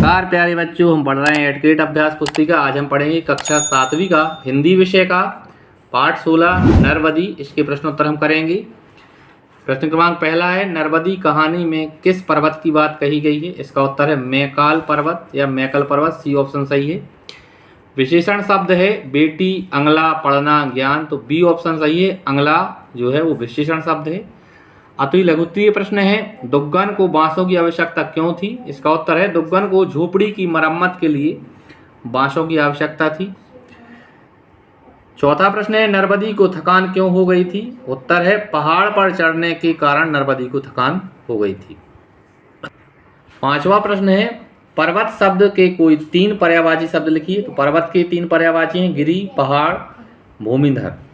नमस्कार प्यारे बच्चों, हम पढ़ रहे हैं एडक्रेट अभ्यास पुस्तिका। आज हम पढ़ेंगे कक्षा 7वीं का हिंदी विषय का पाठ 16 नरबदी। इसके प्रश्नोत्तर हम करेंगे। प्रश्न क्रमांक पहला है, नरबदी कहानी में किस पर्वत की बात कही गई है? इसका उत्तर है मैकाल पर्वत या मैकल पर्वत। सी ऑप्शन सही है। विशेषण शब्द है बेटी, अंगला, पढ़ना, ज्ञान, तो बी ऑप्शन सही है। अंगला जो है वो विशेषण शब्द है। अति लघुत्तरीय प्रश्न है, दुग्गन को बांसों की आवश्यकता क्यों थी? इसका उत्तर है दुग्गन को झोपड़ी की मरम्मत के लिए बांसों की आवश्यकता थी। चौथा प्रश्न है, नरबदी को थकान क्यों हो गई थी? उत्तर है पहाड़ पर चढ़ने के कारण नरबदी को थकान हो गई थी। पांचवा प्रश्न है, पर्वत शब्द के कोई 3 पर्यायवाची शब्द लिखिए। तो पर्वत के 3 पर्यायवाची हैं गिरि, पहाड़, भूमिधर।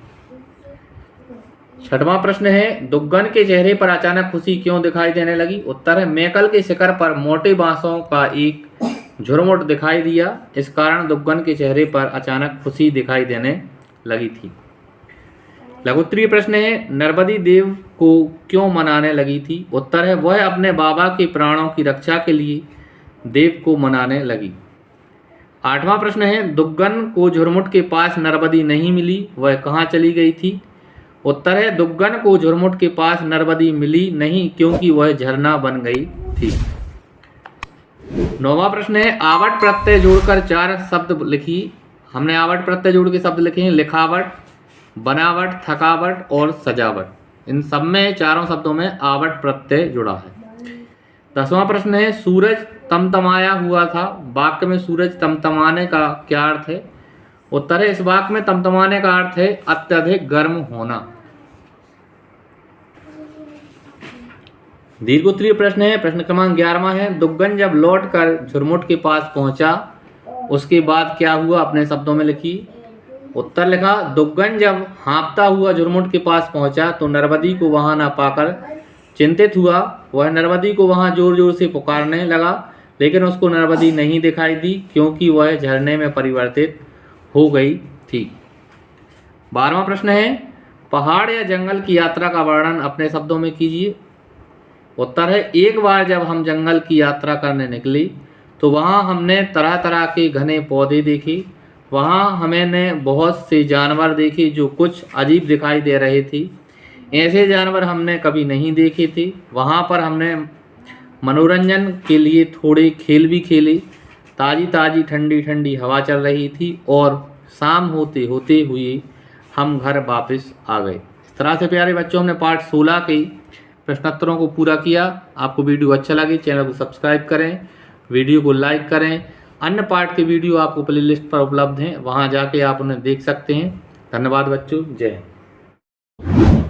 छठवां प्रश्न है, दुग्गन के चेहरे पर अचानक खुशी क्यों दिखाई देने लगी? उत्तर है मैकल के शिखर पर मोटे बांसों का एक झुरमुट दिखाई दिया, इस कारण दुग्गन के चेहरे पर अचानक खुशी दिखाई देने लगी थी। लघुत्तरीय प्रश्न है, नरबदी देव को क्यों मनाने लगी थी? उत्तर है वह अपने बाबा के प्राणों की रक्षा के लिए देव को मनाने लगी। आठवां प्रश्न है, दुग्गन को झुरमुट के पास नरबदी नहीं मिली, वह कहाँ चली गई थी? उत्तर है दुग्गन को झुरमुट के पास नरबदी मिली नहीं, क्योंकि वह झरना बन गई थी। 9वां प्रश्न है, आवट प्रत्यय जोड़कर 4 शब्द लिखिए। हमने आवट प्रत्यय जोड़ के शब्द लिखे हैं लिखावट, बनावट, थकावट और सजावट। इन सब में चारों शब्दों में आवट प्रत्यय जुड़ा है। 10वां प्रश्न है, सूरज तमतमाया हुआ था, वाक्य में सूरज तमतमाने का क्या अर्थ है? उत्तर है इस वाक्य में तमतमाने का अर्थ है अत्यधिक गर्म होना। दीर्घोत्तरीय प्रश्न है, प्रश्न क्रमांक 11वां है, दुग्गन जब लौट कर झुरमुट के पास पहुंचा उसके बाद क्या हुआ? अपने शब्दों में लिखिए। उत्तर लिखा, दुग्गन जब हाँफता हुआ झुरमुट के पास पहुंचा तो नरबदी को वहां न पाकर चिंतित हुआ। वह नरबदी को वहां जोर जोर से पुकारने लगा, लेकिन उसको नरबदी नहीं दिखाई दी, क्योंकि वह झरने में परिवर्तित हो गई थी। 12वां प्रश्न है, पहाड़ या जंगल की यात्रा का वर्णन अपने शब्दों में कीजिए। उत्तर है एक बार जब हम जंगल की यात्रा करने निकले तो वहाँ हमने तरह तरह के घने पौधे देखे। वहाँ हमने बहुत से जानवर देखे जो कुछ अजीब दिखाई दे रहे थे। ऐसे जानवर हमने कभी नहीं देखे थे। वहाँ पर हमने मनोरंजन के लिए थोड़े खेल भी खेले। ताज़ी ताज़ी ठंडी ठंडी हवा चल रही थी और शाम होते होते हुए हम घर वापस आ गए। इस तरह से प्यारे बच्चों, हमने पाठ 16 के प्रश्नोत्तरों को पूरा किया। आपको वीडियो अच्छा लगे चैनल को सब्सक्राइब करें, वीडियो को लाइक करें। अन्य पाठ के वीडियो आपको प्लेलिस्ट पर उपलब्ध हैं, वहां जाके आप उन्हें देख सकते हैं। धन्यवाद बच्चों, जय हिंद।